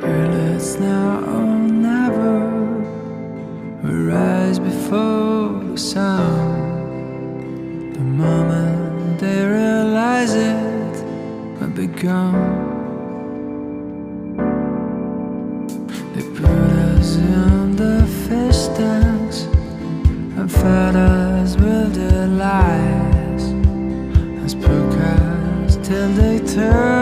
Girl, it's now or never. We rise before the sun. The moment they realize it, we'll be gone. They put us in the fish tanks and fed us with their lies as per cars till they turn